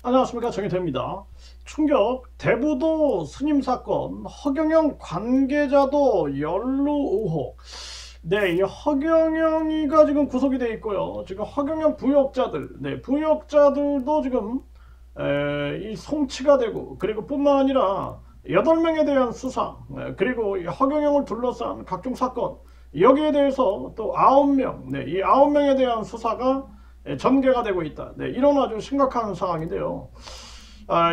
안녕하십니까, 정의태입니다. 충격 대부도 스님 사건, 허경영 관계자도 연루 의혹. 네, 이 허경영이가 지금 구속이 돼 있고요. 지금 허경영 부역자들, 네, 부역자들도 지금 이 송치가 되고, 그리고 뿐만 아니라 8명에 대한 수사, 그리고 이 허경영을 둘러싼 각종 사건, 여기에 대해서 또 9명, 네, 이 9명에 대한 수사가 전개가 되고 있다. 네, 이런 아주 심각한 상황인데요.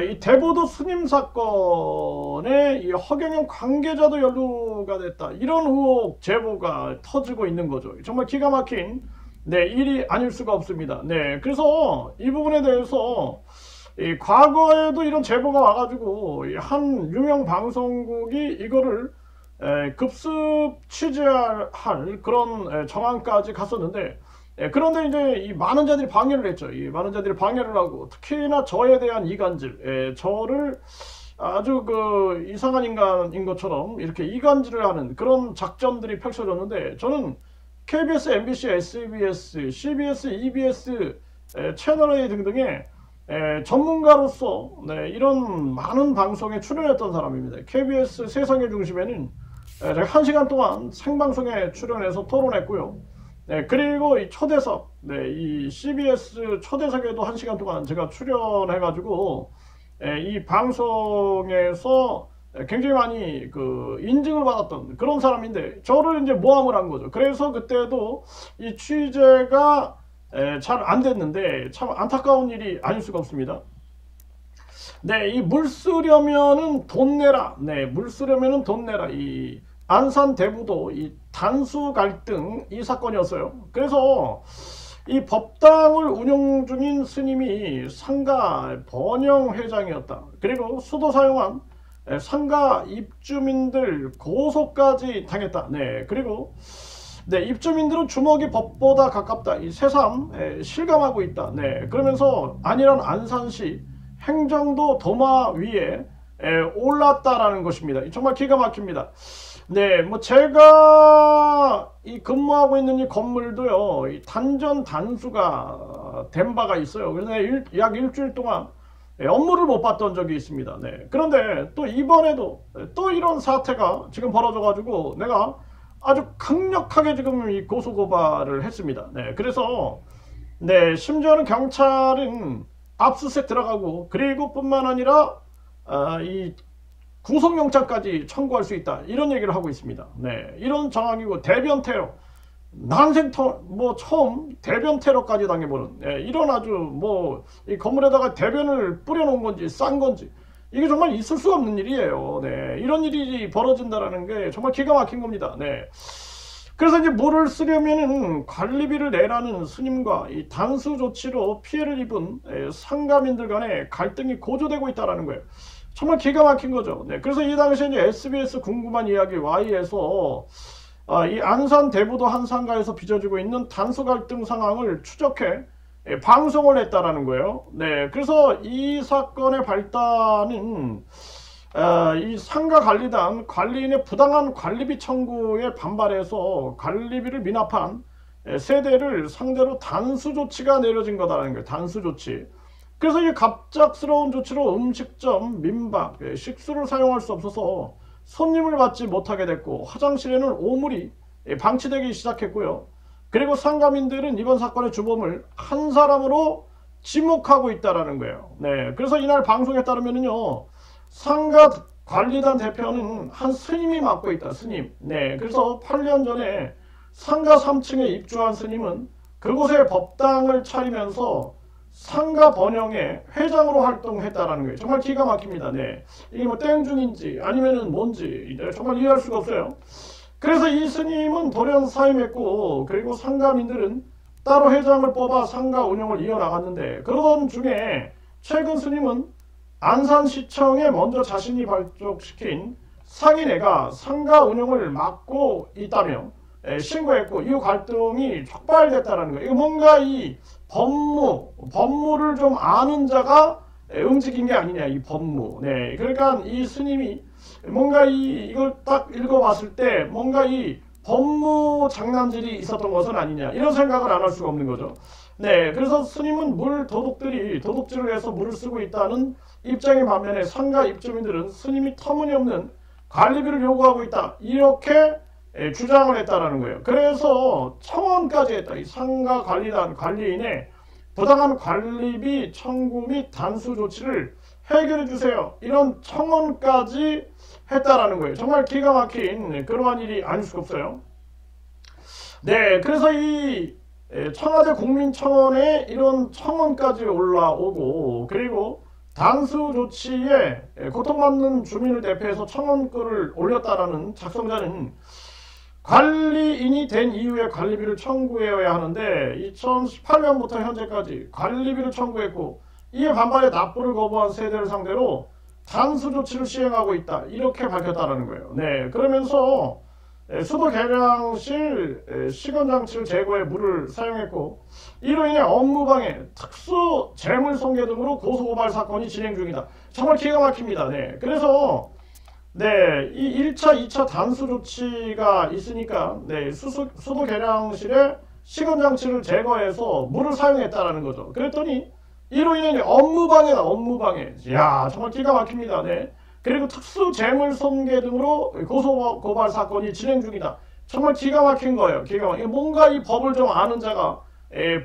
이 대부도 스님 사건에 이 허경영 관계자도 연루가 됐다. 이런 의혹 제보가 터지고 있는 거죠. 정말 기가 막힌 일이 아닐 수가 없습니다. 네, 그래서 이 부분에 대해서 과거에도 이런 제보가 와가지고 한 유명 방송국이 이거를 급습 취재할 그런 정황까지 갔었는데, 그런데 이제 이 많은 자들이 방해를 했죠. 이 많은 자들이 방해를 하고, 특히나 저에 대한 이간질, 저를 아주 그 이상한 인간인 것처럼 이렇게 이간질을 하는 그런 작전들이 펼쳐졌는데, 저는 KBS, MBC, SBS, CBS, EBS, 채널A 등등의 전문가로서 이런 많은 방송에 출연했던 사람입니다. KBS 세상의 중심에는 제가 1시간 동안 생방송에 출연해서 토론했고요. 그리고 이 초대석, 이 CBS 초대석에도 1시간 동안 제가 출연해가지고 이 방송에서 굉장히 많이 그 인증을 받았던 그런 사람인데, 저를 이제 모함을 한 거죠. 그래서 그때도 이 취재가 잘 안 됐는데, 참 안타까운 일이 아닐 수가 없습니다. 네, 이 물 쓰려면은 돈 내라. 네, 물 쓰려면은 돈 내라. 이 안산 대부도 이 단수 갈등 이 사건이었어요. 그래서 이 법당을 운영 중인 스님이 상가 번영 회장이었다. 그리고 수도 사용한 상가 입주민들 고소까지 당했다. 네, 그리고 입주민들은 주먹이 법보다 가깝다. 이 새삼 실감하고 있다. 네, 그러면서 안일한 안산시 행정도 도마 위에 올랐다라는 것입니다. 정말 기가 막힙니다. 네, 뭐 제가 이 근무하고 있는 이 건물도요, 이 단전 단수가 된 바가 있어요. 그래서 약 일주일 동안 업무를 못 봤던 적이 있습니다. 네, 그런데 또 이번에도 또 이런 사태가 지금 벌어져가지고 내가 아주 강력하게 지금 이 고소고발을 했습니다. 네, 그래서 심지어는 경찰은 압수수색 들어가고, 그리고 뿐만 아니라 이 구속영장까지 청구할 수 있다, 이런 얘기를 하고 있습니다. 네, 이런 상황이고, 대변 테러, 난생 뭐 처음 대변 테러까지 당해보는 이런 아주 뭐 이 건물에다가 대변을 뿌려놓은 건지 싼 건지, 이게 정말 있을 수 없는 일이에요. 네, 이런 일이 벌어진다라는 게 정말 기가 막힌 겁니다. 네. 그래서 이제 물을 쓰려면은 관리비를 내라는 스님과 이 단수 조치로 피해를 입은 상가민들 간의 갈등이 고조되고 있다라는 거예요. 정말 기가 막힌 거죠. 네, 그래서 이 당시에 이제 SBS 궁금한 이야기 Y에서 이 안산 대부도 한 상가에서 빚어지고 있는 단수 갈등 상황을 추적해 방송을 했다라는 거예요. 네, 그래서 이 사건의 발단은 이 상가 관리단 관리인의 부당한 관리비 청구에 반발해서 관리비를 미납한 세대를 상대로 단수 조치가 내려진 거다라는 거예요. 단수 조치. 그래서 이 갑작스러운 조치로 음식점, 민박, 식수를 사용할 수 없어서 손님을 받지 못하게 됐고, 화장실에는 오물이 방치되기 시작했고요. 그리고 상가민들은 이번 사건의 주범을 한 사람으로 지목하고 있다라는 거예요. 네, 그래서 이날 방송에 따르면요, 상가 관리단 대표는 한 스님이 맡고 있다. 스님. 네, 그래서 8년 전에 상가 3층에 입주한 스님은 그곳에 법당을 차리면서 상가 번영의 회장으로 활동했다라는 거예요. 정말 기가 막힙니다. 네, 이게 뭐 땡중인지 아니면은 뭔지 정말 이해할 수가 없어요. 그래서 이 스님은 돌연 사임했고, 그리고 상가민들은 따로 회장을 뽑아 상가 운영을 이어나갔는데, 그러던 중에 최근 스님은 안산시청에 먼저 자신이 발족시킨 상인회가 상가 운영을 막고 있다며 신고했고, 이후 갈등이 촉발됐다는 거예요. 이거 뭔가 이 법무를 좀 아는 자가 움직인 게 아니냐, 이 법무. 네, 그러니까 이 스님이 뭔가 이걸 딱 읽어봤을 때 뭔가 이 법무 장난질이 있었던 것은 아니냐, 이런 생각을 안 할 수가 없는 거죠. 네, 그래서 스님은 물 도둑들이 도둑질을 해서 물을 쓰고 있다는 입장의 반면에 상가 입주민들은 스님이 터무니없는 관리비를 요구하고 있다, 이렇게 주장을 했다라는 거예요. 그래서 청원까지 했다. 이 상가 관리단 관리인의 부당한 관리비 청구 및 단수 조치를 해결해 주세요, 이런 청원까지 했다라는 거예요. 정말 기가 막힌 그러한 일이 아닐 수가 없어요. 네, 그래서 이 청와대 국민청원에 이런 청원까지 올라오고, 그리고 단수 조치에 고통받는 주민을 대표해서 청원글을 올렸다라는 작성자는 관리인이 된 이후에 관리비를 청구해야 하는데 2018년부터 현재까지 관리비를 청구했고, 이에 반발해 납부를 거부한 세대를 상대로 단수 조치를 시행하고 있다, 이렇게 밝혔다라는 거예요. 네, 그러면서 수도 계량실 시건장치를 제거해 물을 사용했고, 이로 인해 업무방해, 특수 재물손괴 등으로 고소고발 사건이 진행 중이다. 정말 기가 막힙니다. 네, 그래서 네, 이 1차, 2차 단수 조치가 있으니까 네, 수도 계량실에 시건장치를 제거해서 물을 사용했다라는 거죠. 그랬더니 이로 인해 업무방해다, 업무방해. 야, 정말 기가 막힙니다. 네. 그리고 특수 재물손괴 등으로 고소고발 사건이 진행 중이다. 정말 기가 막힌 거예요. 기가 막힌. 뭔가 이 법을 좀 아는 자가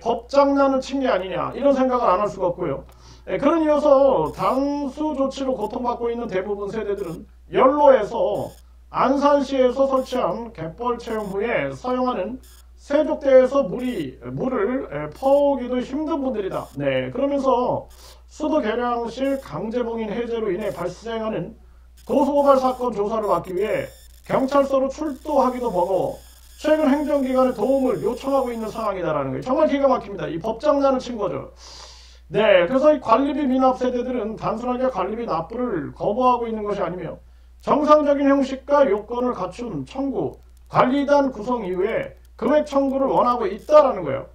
법 장난을 친 게 아니냐, 이런 생각을 안 할 수가 없고요. 그런 이어서 단수 조치로 고통받고 있는 대부분 세대들은 연로에서 안산시에서 설치한 갯벌 체험 후에 사용하는 세족대에서 물을 퍼오기도 힘든 분들이다. 네, 그러면서 수도 계량실 강제봉인 해제로 인해 발생하는 고소고발 사건 조사를 받기 위해 경찰서로 출도하기도 버거워 최근 행정기관의 도움을 요청하고 있는 상황이다라는 거예요. 정말 기가 막힙니다. 이 법장난을 친 거죠. 네, 그래서 이 관리비 미납 세대들은 단순하게 관리비 납부를 거부하고 있는 것이 아니며 정상적인 형식과 요건을 갖춘 청구, 관리단 구성 이후에 금액 청구를 원하고 있다라는 거예요.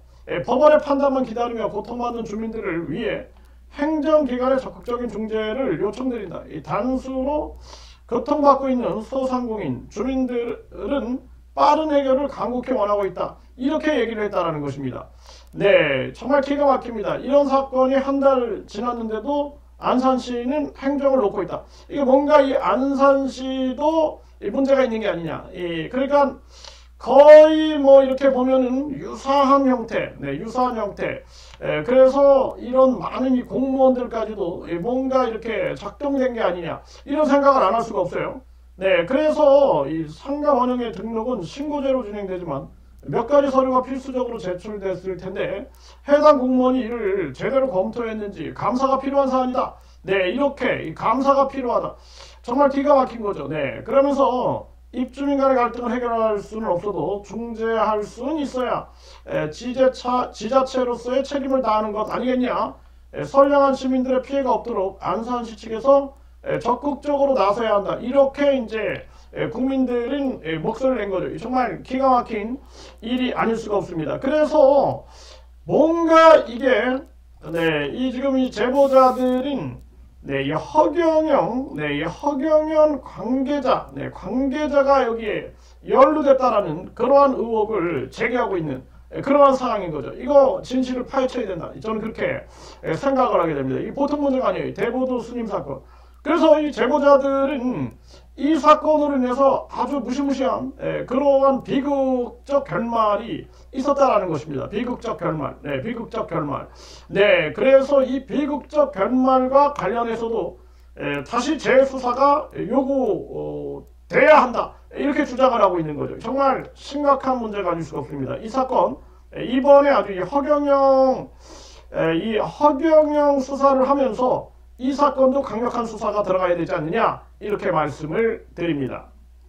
법원의 판단만 기다리며 고통받는 주민들을 위해 행정기관의 적극적인 중재를 요청드린다. 이 단수로 고통받고 있는 소상공인 주민들은 빠른 해결을 간곡히 원하고 있다, 이렇게 얘기를 했다라는 것입니다. 네, 정말 기가 막힙니다. 이런 사건이 한 달 지났는데도 안산시는 행정을 놓고 있다. 이게 뭔가 이 안산시도 문제가 있는 게 아니냐. 그러니까 거의 뭐 이렇게 보면은 유사한 형태, 네, 유사한 형태. 그래서 이런 많은 이 공무원들까지도 뭔가 이렇게 작동된 게 아니냐, 이런 생각을 안 할 수가 없어요. 네, 그래서 이 상가 원형의 등록은 신고제로 진행되지만 몇 가지 서류가 필수적으로 제출됐을 텐데 해당 공무원이 이를 제대로 검토했는지 감사가 필요한 사안이다. 네, 이렇게 감사가 필요하다. 정말 기가 막힌 거죠. 네, 그러면서 입주민 간의 갈등을 해결할 수는 없어도 중재할 수는 있어야 지자체로서의 책임을 다하는 것 아니겠냐. 선량한 시민들의 피해가 없도록 안산시 측에서 적극적으로 나서야 한다, 이렇게 이제 국민들은 목소리를 낸 거죠. 정말 기가 막힌 일이 아닐 수가 없습니다. 그래서 뭔가 이게 네, 이 지금 이 제보자들인 네, 이 허경영, 네, 이 허경영 관계자, 네, 관계자가 여기에 연루됐다라는 그러한 의혹을 제기하고 있는 그러한 상황인 거죠. 이거 진실을 파헤쳐야 된다, 저는 그렇게 생각을 하게 됩니다. 이 보통 문제가 아니에요. 대보도 스님 사건. 그래서 이 제보자들은 이 사건으로 인해서 아주 무시무시한 그러한 비극적 결말이 있었다라는 것입니다. 비극적 결말. 네, 비극적 결말. 네, 그래서 이 비극적 결말과 관련해서도 다시 재수사가 요구돼야 한다, 이렇게 주장을 하고 있는 거죠. 정말 심각한 문제가 아닐 수가 없습니다. 이 사건 이번에 아주 이 허경영 수사를 하면서 이 사건도 강력한 수사가 들어가야 되지 않느냐, 이렇게 말씀을 드립니다.